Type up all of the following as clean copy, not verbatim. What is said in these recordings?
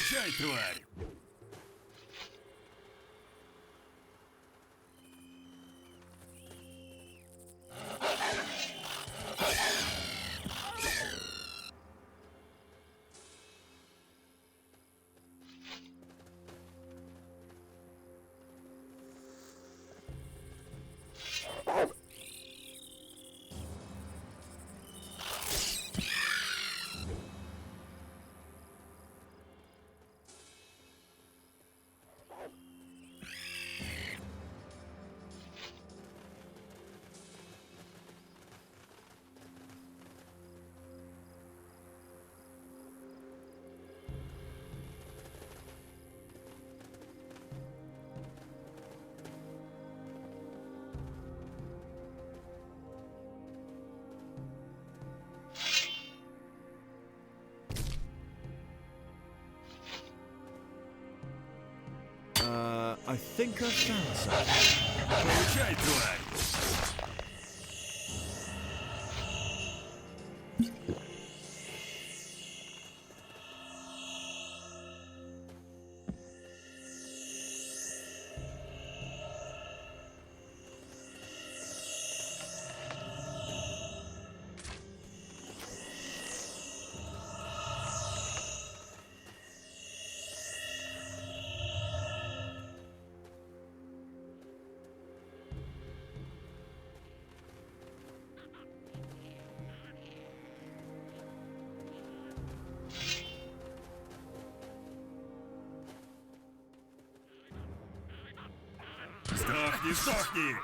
Получай, тварь! I think I've found something. Получай, тварь! Сдохни, сдохни!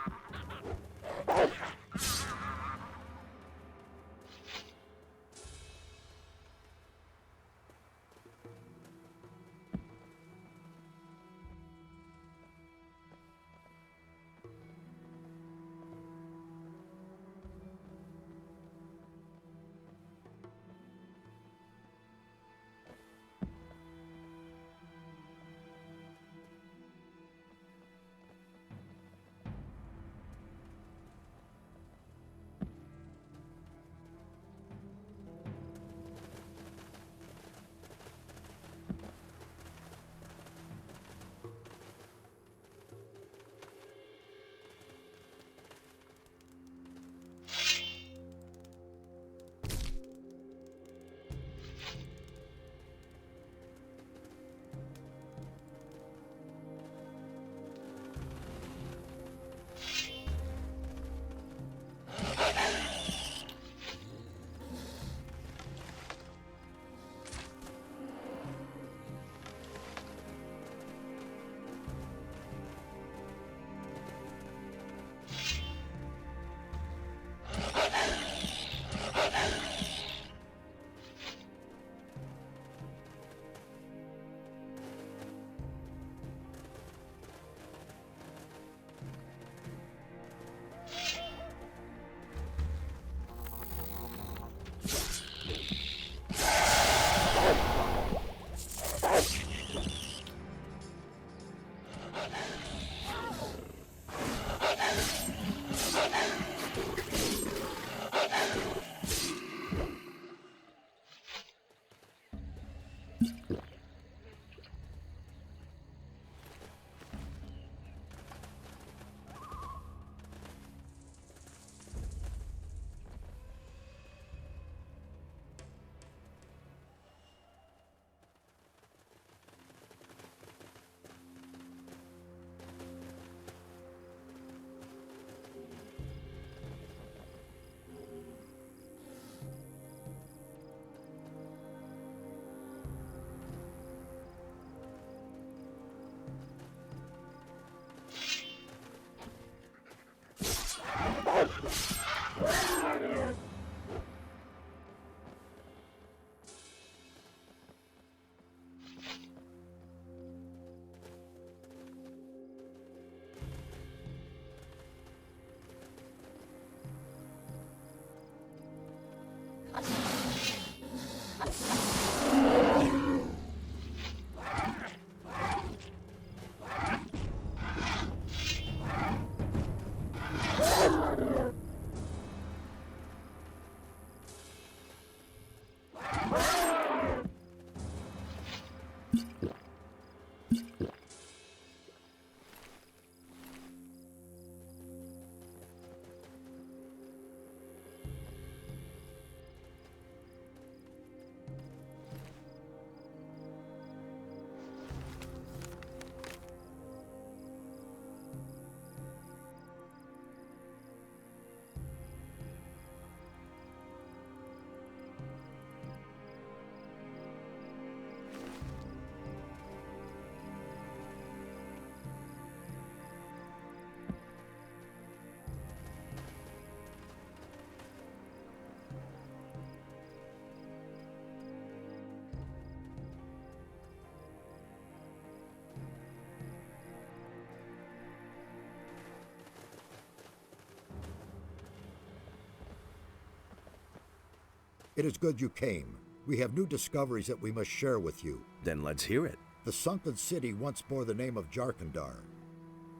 It is good you came. We have new discoveries that we must share with you. Then let's hear it. The sunken city once bore the name of Jarkandar.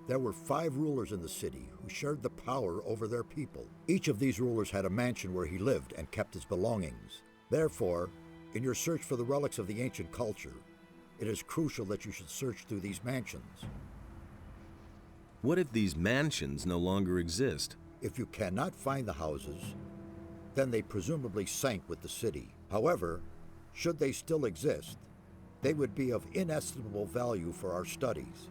There were 5 rulers in the city who shared the power over their people. Each of these rulers had a mansion where he lived and kept his belongings. Therefore, in your search for the relics of the ancient culture, it is crucial that you should search through these mansions. What if these mansions no longer exist? If you cannot find the houses, then they presumably sank with the city. However, should they still exist, they would be of inestimable value for our studies.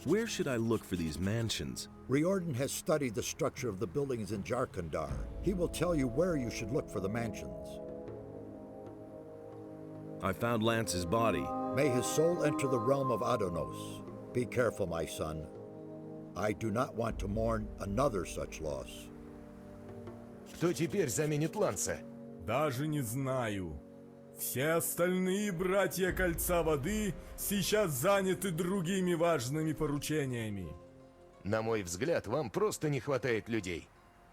Where should I look for these mansions? Riordan has studied the structure of the buildings in Jarkandar. He will tell you where you should look for the mansions. I found Lance's body. May his soul enter the realm of Adonos. Be careful, my son. I do not want to mourn another such loss. Кто теперь заменит Ланса? Даже не знаю. Все остальные братья Кольца Воды сейчас заняты другими важными поручениями. На мой взгляд, вам просто не хватает людей.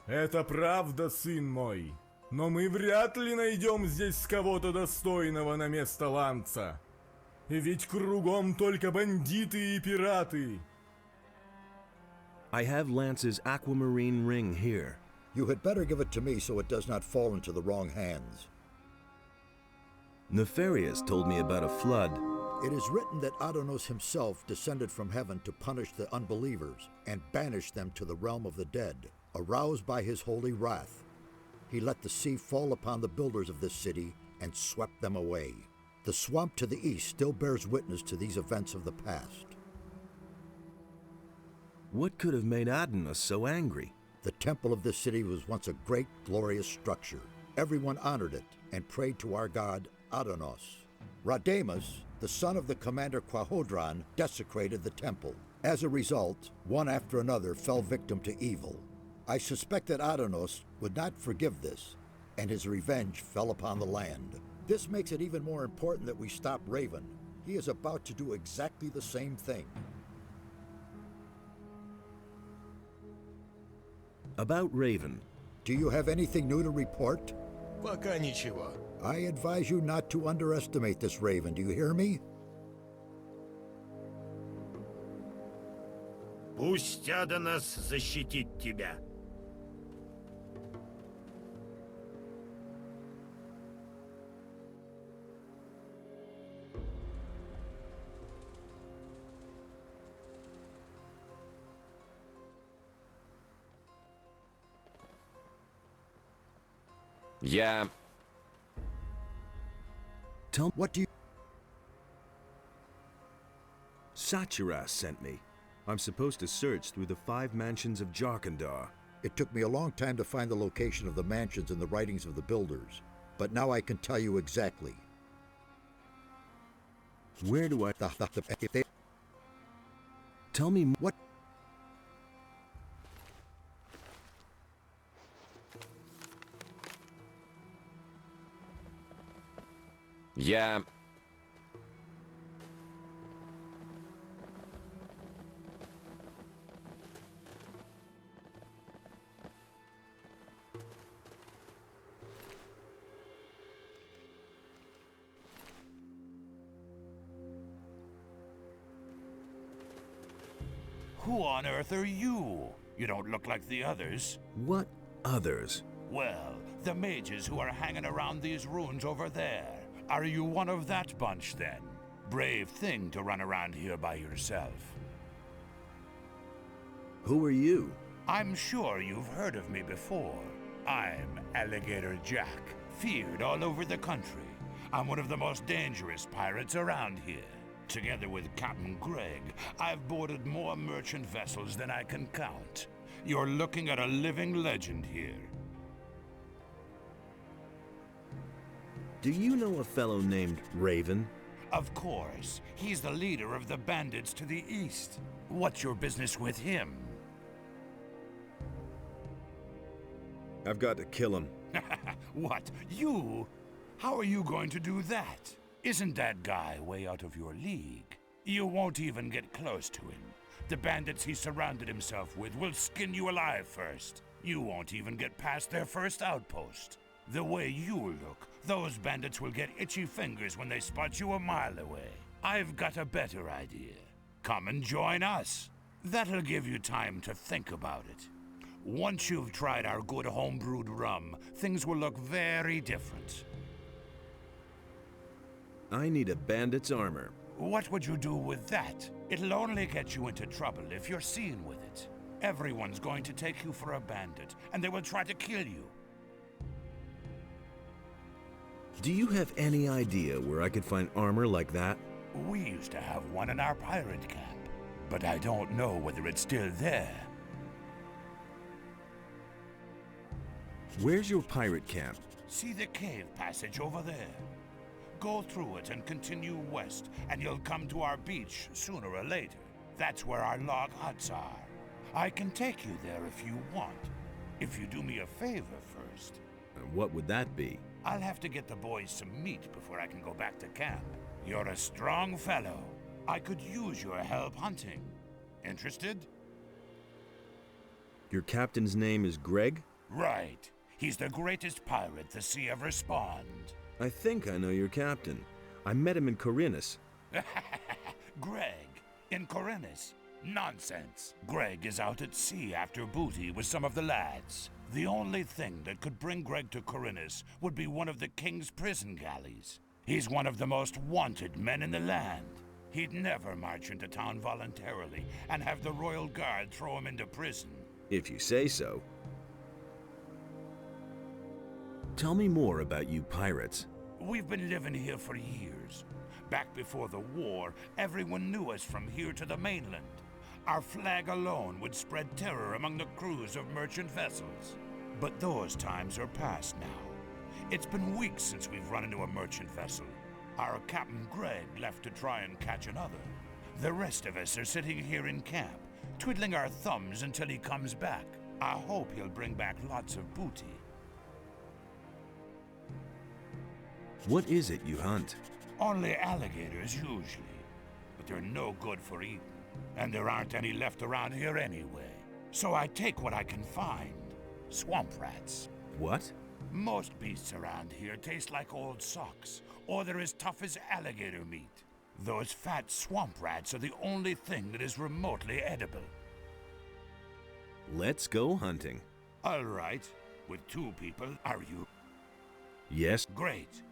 Это правда, сын мой. Но мы вряд ли найдем здесь кого-то достойного на место Ланца. Ведь кругом только бандиты и пираты. I have Lance's aquamarine ring here. You had better give it to me so it does not fall into the wrong hands. Nefarious told me about a flood. It is written that Adonos himself descended from heaven to punish the unbelievers and banish them to the realm of the dead. Aroused by his holy wrath, he let the sea fall upon the builders of this city and swept them away. The swamp to the east still bears witness to these events of the past. What could have made Adonos so angry? The temple of this city was once a great, glorious structure. Everyone honored it and prayed to our god, Adonos. Rhoaius, the son of the commander Quahodron, desecrated the temple. As a result, one after another fell victim to evil. I suspect that Adonos would not forgive this, and his revenge fell upon the land. This makes it even more important that we stop Raven. He is about to do exactly the same thing. About Raven. Do you have anything new to report? Пока ничего. I advise you not to underestimate this Raven, do you hear me? Пусть Адонос защитит тебя. Я... What do you... Sachiras sent me. I'm supposed to search through the 5 mansions of Jarkandar. It took me a long time to find the location of the mansions in the writings of the builders, but now I can tell you exactly. Where do I... If they... Tell me What? Я... Who on earth are you? You don't look like the others. What others? Well, the mages who are hanging around these ruins over there. Are you one of that bunch, then? Brave thing to run around here by yourself. Who are you? I'm sure you've heard of me before. I'm Alligator Jack, feared all over the country. I'm one of the most dangerous pirates around here. Together with Captain Greg, I've boarded more merchant vessels than I can count. You're looking at a living legend here. Do you know a fellow named Raven? Of course. He's the leader of the bandits to the east. What's your business with him? I've got to kill him. What? You? How are you going to do that? Isn't that guy way out of your league? You won't even get close to him. The bandits he surrounded himself with will skin you alive first. You won't even get past their first outpost. The way you look, those bandits will get itchy fingers when they spot you a mile away. I've got a better idea. Come and join us. That'll give you time to think about it. Once you've tried our good homebrewed rum, things will look very different. I need a bandit's armor. What would you do with that? It'll only get you into trouble if you're seen with it. Everyone's going to take you for a bandit, and they will try to kill you. Do you have any idea where I could find armor like that? We used to have one in our pirate camp, but I don't know whether it's still there. Where's your pirate camp? See the cave passage over there? Go through it and continue west, and you'll come to our beach sooner or later. That's where our log huts are. I can take you there if you want. If you do me a favor first. What would that be? I'll have to get the boys some meat before I can go back to camp. You're a strong fellow. I could use your help hunting. Interested? Your captain's name is Greg? Right. He's the greatest pirate the sea ever spawned. I think I know your captain. I met him in Corinus. Greg, in Corinus? Nonsense. Greg is out at sea after booty with some of the lads. The only thing that could bring Greg to Corinus would be one of the king's prison galleys. He's one of the most wanted men in the land. He'd never march into town voluntarily and have the royal guard throw him into prison. If you say so. Tell me more about you pirates. We've been living here for years. Back before the war, everyone knew us from here to the mainland. Our flag alone would spread terror among the crews of merchant vessels. But those times are past now. It's been weeks since we've run into a merchant vessel. Our Captain Greg left to try and catch another. The rest of us are sitting here in camp, twiddling our thumbs until he comes back. I hope he'll bring back lots of booty. What is it you hunt? Only alligators usually, but they're no good for eating. And there aren't any left around here anyway. So I take what I can find. Swamp rats. What? Most beasts around here taste like old socks, or they're as tough as alligator meat. Those fat swamp rats are the only thing that is remotely edible. Let's go hunting. All right. With 2 people, are you? Yes. Great.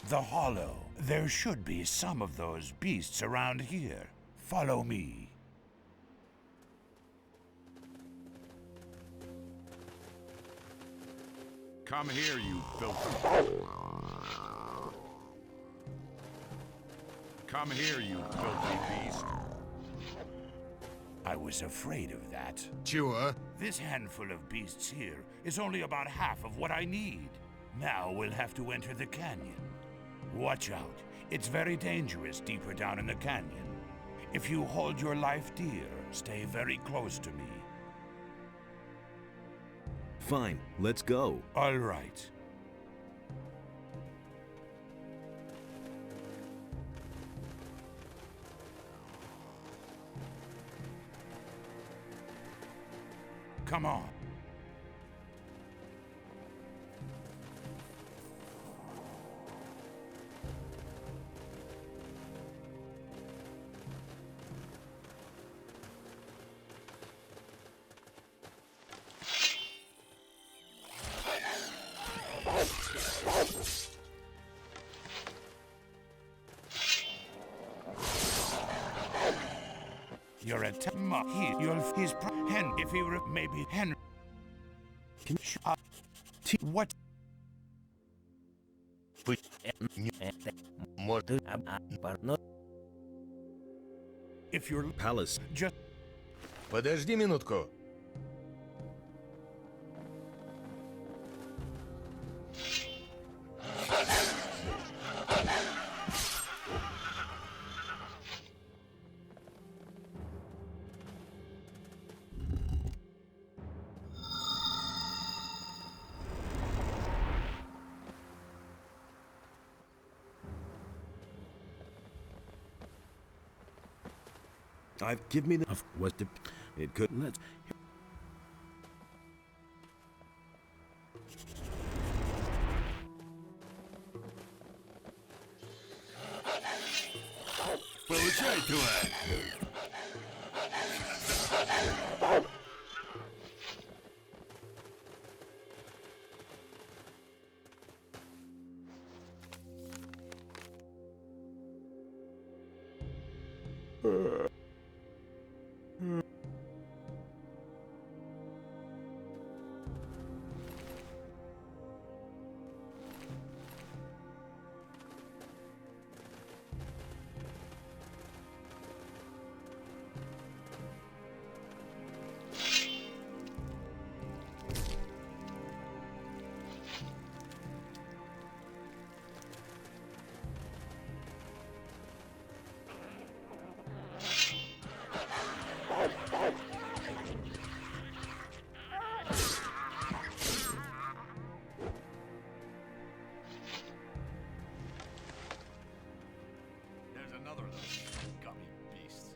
The Hollow. There should be some of those beasts around here. Follow me. Come here, you filthy... Come here, you filthy beast. I was afraid of that. Чего? This handful of beasts here is only about half of what I need. Now we'll have to enter the canyon. Watch out. It's very dangerous deeper down in the canyon. If you hold your life dear, stay very close to me. Fine, let's go. All right. Come on. You're a he's Hen. If he were maybe Henry. Can you what? If you're Palace. just Подожди минутку. Give me the what the it could let. Получай, тварь! Another of those gummy beasts.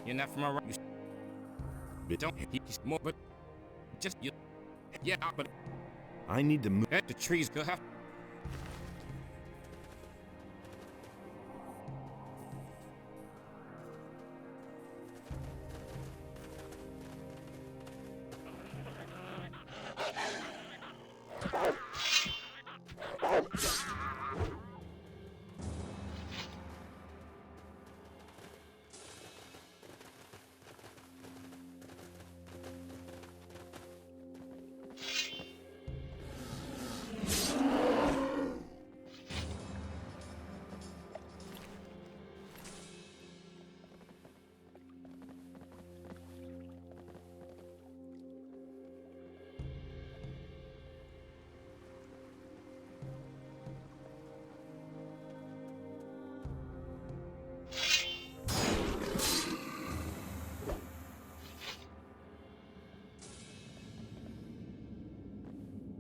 You're not from around. You don't. He's more, but just you. Yeah, but I need to move. the trees go have.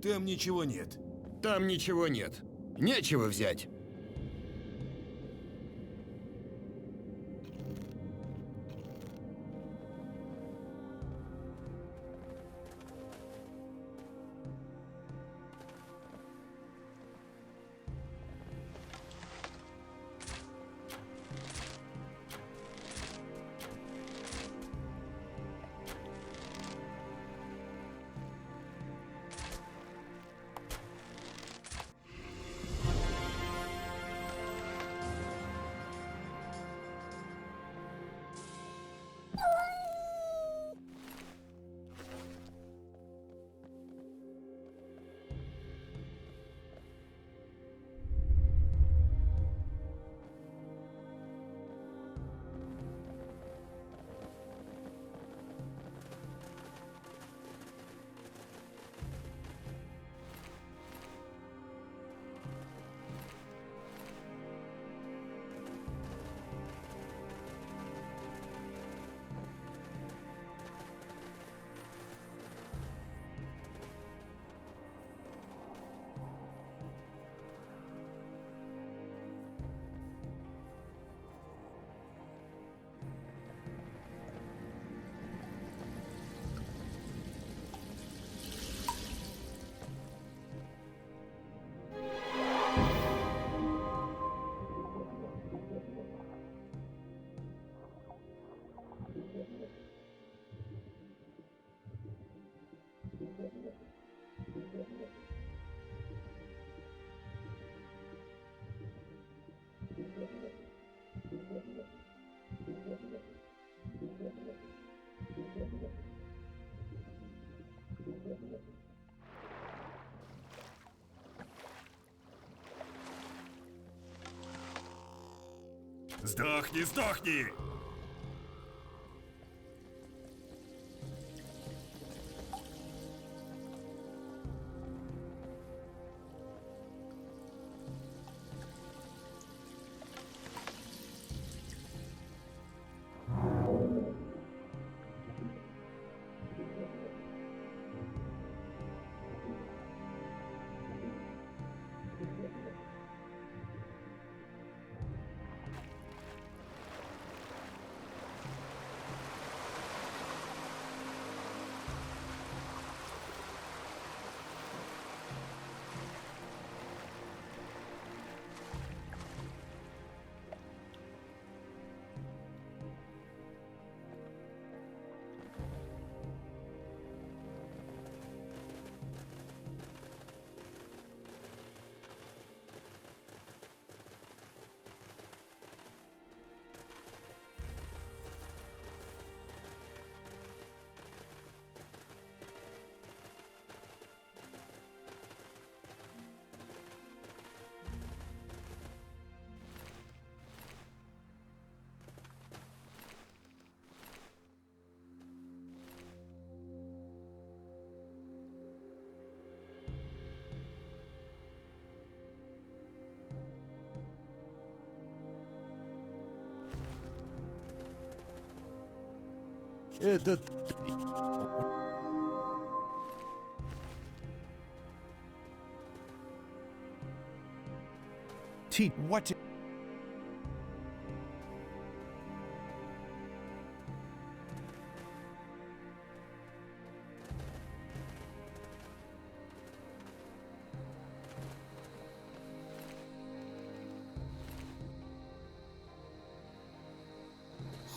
Там ничего нет. Там ничего нет. Нечего взять. Сдохни, сдохни! Этот... What?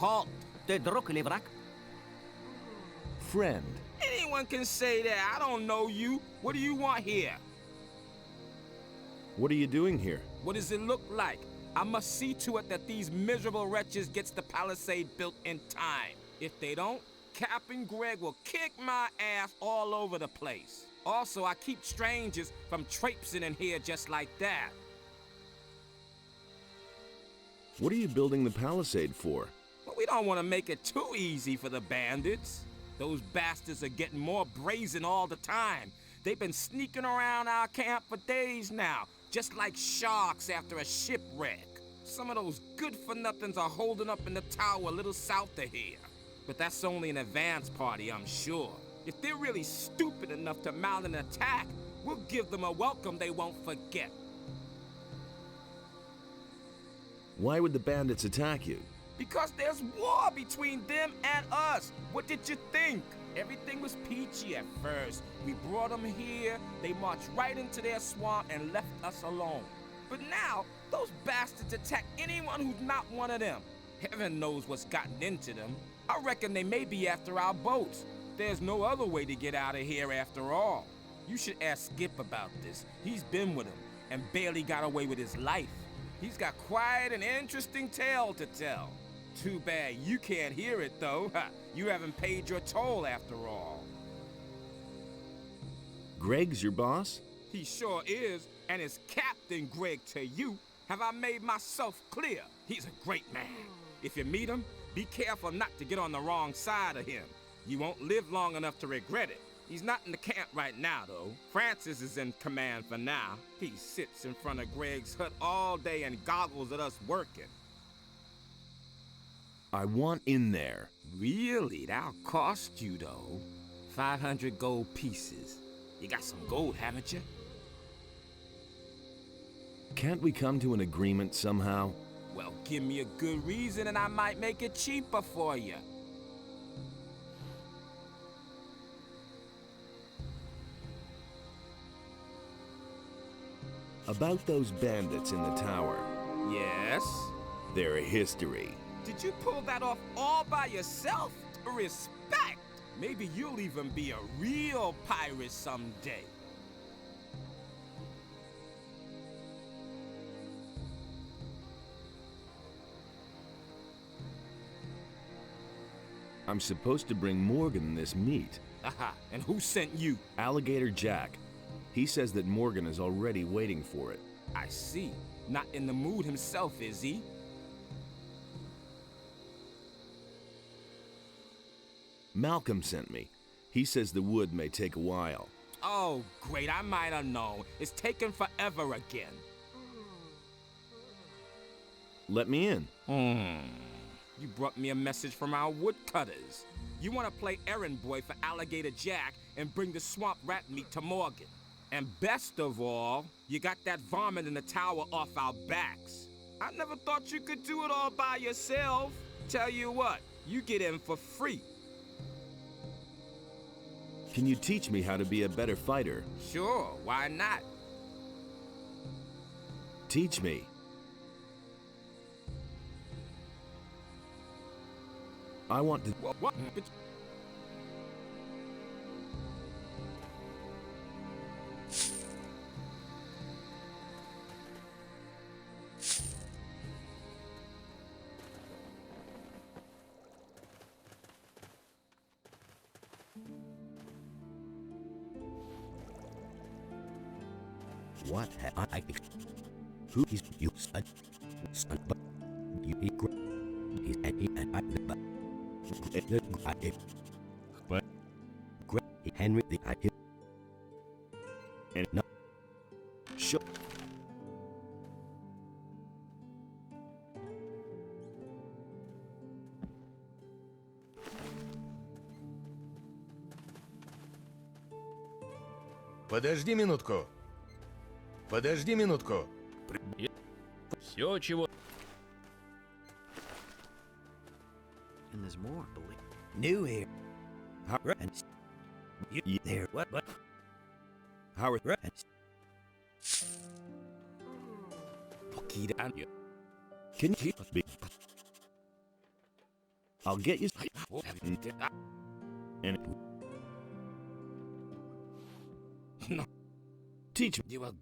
Halt! Ты друг или враг? Friend. anyone can say that. I don't know you. What do you want here? What are you doing here? What does it look like? I must see to it that these miserable wretches gets the palisade built in time. If they don't, Cap and Greg will kick my ass all over the place. Also, I keep strangers from traipsing in here just like that. What are you building the palisade for? But we don't want to make it too easy for the bandits. Those bastards are getting more brazen all the time. They've been sneaking around our camp for days now, just like sharks after a shipwreck. Some of those good-for-nothings are holding up in the tower a little south of here. But that's only an advance party, I'm sure. If they're really stupid enough to mount an attack, we'll give them a welcome they won't forget. Why would the bandits attack you? Because there's war between them and us. What did you think? Everything was peachy at first. We brought them here, they marched right into their swamp and left us alone. But now, those bastards attack anyone who's not one of them. Heaven knows what's gotten into them. I reckon they may be after our boats. There's no other way to get out of here after all. You should ask Skip about this. He's been with them and barely got away with his life. He's got quite an interesting tale to tell. Too bad you can't hear it, though. You haven't paid your toll after all. Greg's your boss? He sure is, and is Captain Greg to you. Have I made myself clear? He's a great man. If you meet him, be careful not to get on the wrong side of him. You won't live long enough to regret it. He's not in the camp right now, though. Francis is in command for now. He sits in front of Greg's hut all day and goggles at us working. I want in there. Really? That'll cost you, though. 500 gold pieces. You got some gold, haven't you? Can't we come to an agreement somehow? Well, give me a good reason and I might make it cheaper for you. About those bandits in the tower. Yes? They're a history. Did you pull that off all by yourself? Respect! Maybe you'll even be a real pirate someday. I'm supposed to bring Morgan this meat. Aha, and who sent you? Alligator Jack. He says that Morgan is already waiting for it. I see. Not in the mood himself, is he? Malcolm sent me. He says the wood may take a while. Oh, great, I might have known. It's taken forever again. Let me in. You brought me a message from our woodcutters. You want to play errand boy for Alligator Jack and bring the swamp rat meat to Morgan. And best of all, you got that varmint in the tower off our backs. I never thought you could do it all by yourself. Tell you what, you get in for free. Can you teach me how to be a better fighter? Sure, why not? Teach me. I want to... What? What have I... Who is you, son? Son, but... You be great. He's and I... But... Great Henry the I... And no... Sure. Подожди минутку. Подожди минутку. Все, чего... And there's more, believe. New here. Howard and you there. What? Howard and Okay, down you. Can you be? I'll get you. And No. Teach me. You will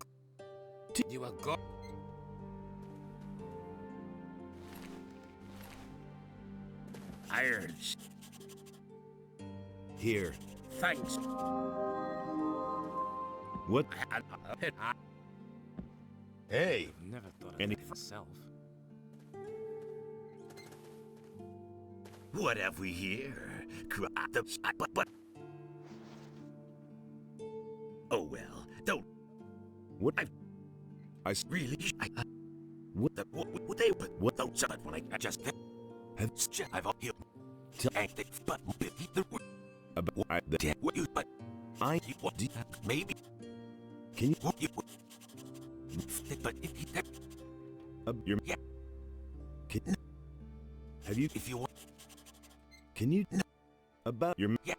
go. Irons. Here. Thanks. What? Эй, Never thought of Any- it myself. What have we here? But. Oh well, don't What? really. What? What they what those are when I just Have I've all healed. Tell- But about the what you but I what maybe can you what you but your Yeah. can, have you if you want can you about your Yeah.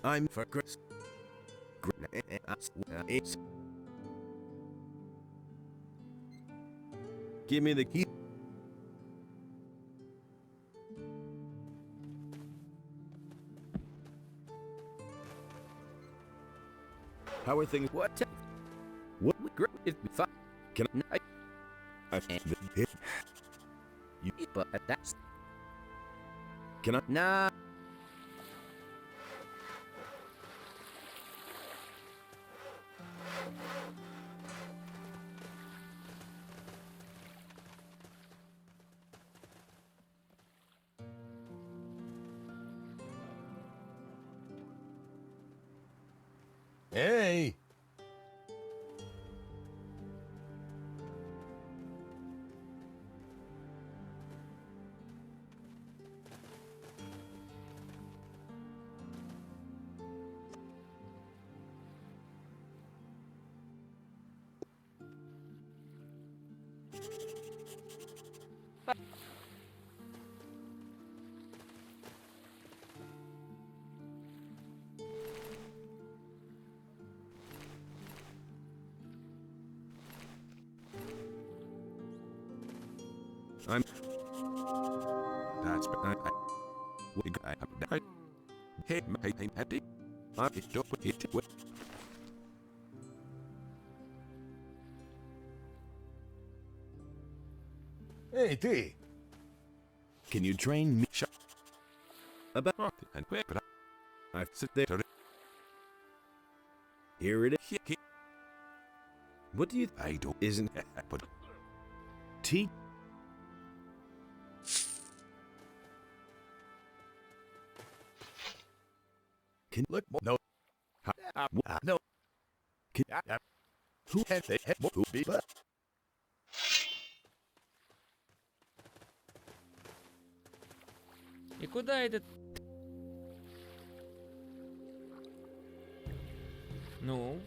I'm for Chris. Give me the key. How are things? What? What? Can I? you But that's can I? nah. эй! I'm. That's I hey happy. I'm it. Эй, ты! Can you train me? About and quick, but I sit there. Here it is. What do you? I don't. Isn't but T. Can Look, no. No. Can, Who had they had who be but? И куда этот... Ну,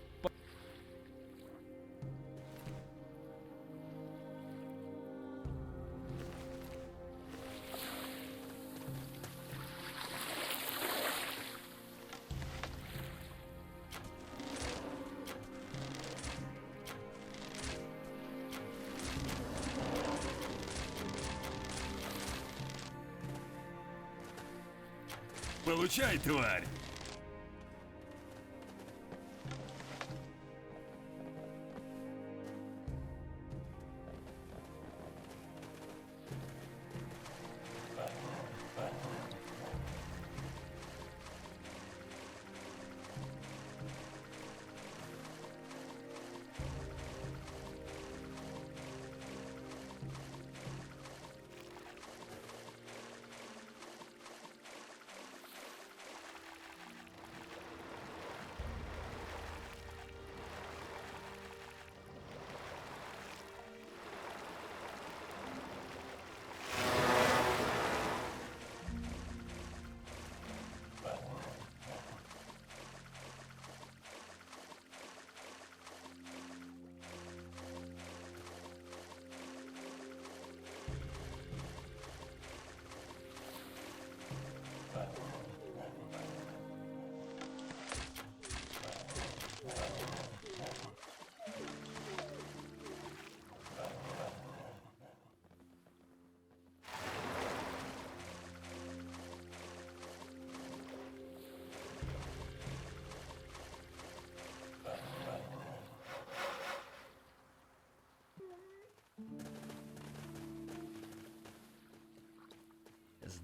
Получай, тварь!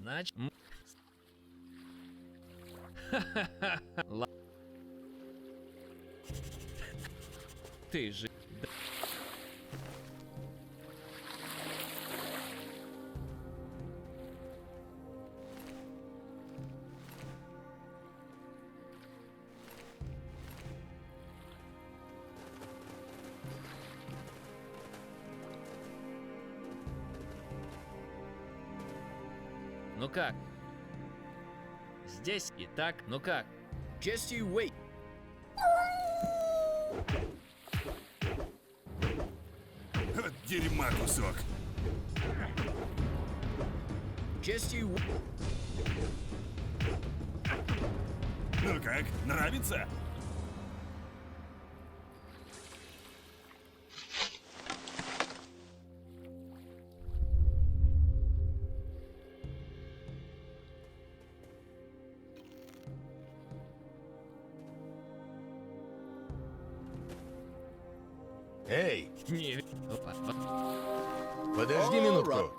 Значит... Ха-ха-ха. Ты же... Ну как? Здесь и так, ну как? Just you wait. От дерьма кусок. Just you. Ну как, нравится? Эй, Не... Опа. подожди минутку.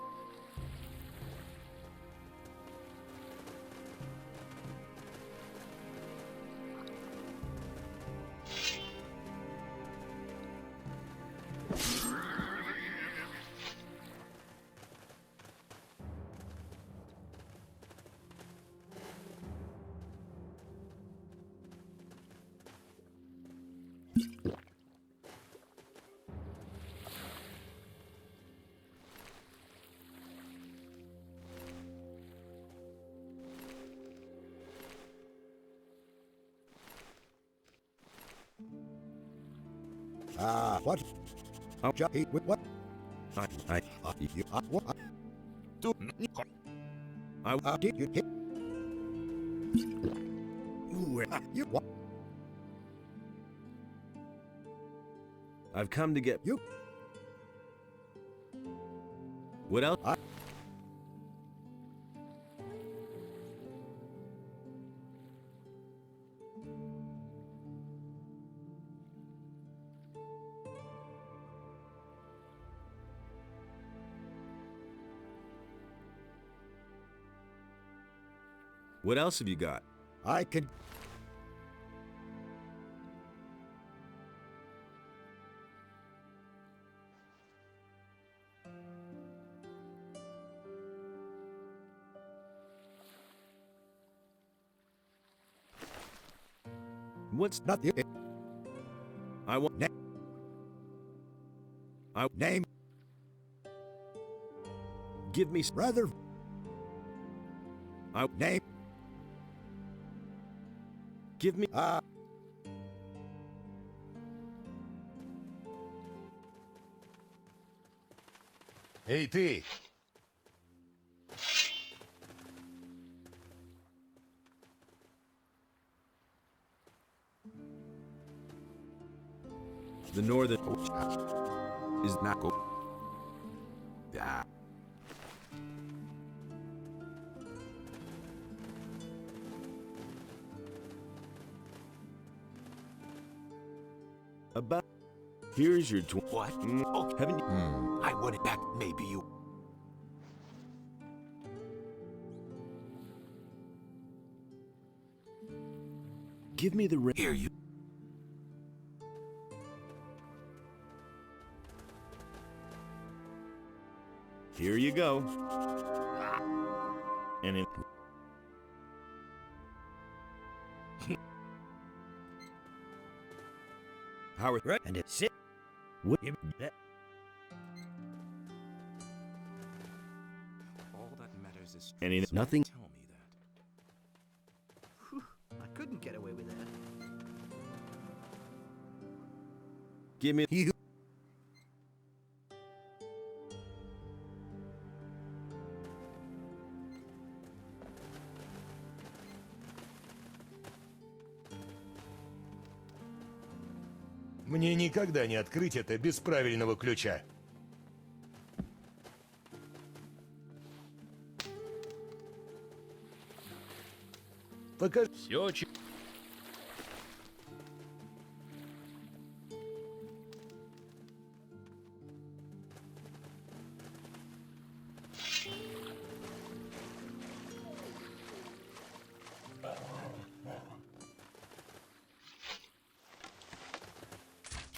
What? What? You, what? Did you hit? You what? I've come to get You. What else? What else have you got? I can. What's Not the. I want Name. give me Rather. Name. give me Эй, ты! the northern is not go. Да. About here's your What? Oh, haven't you I wanted that. Maybe you. give me the ring. Here you. Here you go. And it Howard Right, and it's it. what All that matters is and it, nothing tell me that. I couldn't get away with that. give me You. Мне никогда не открыть это без правильного ключа. Покажи. Все,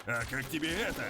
А как тебе это?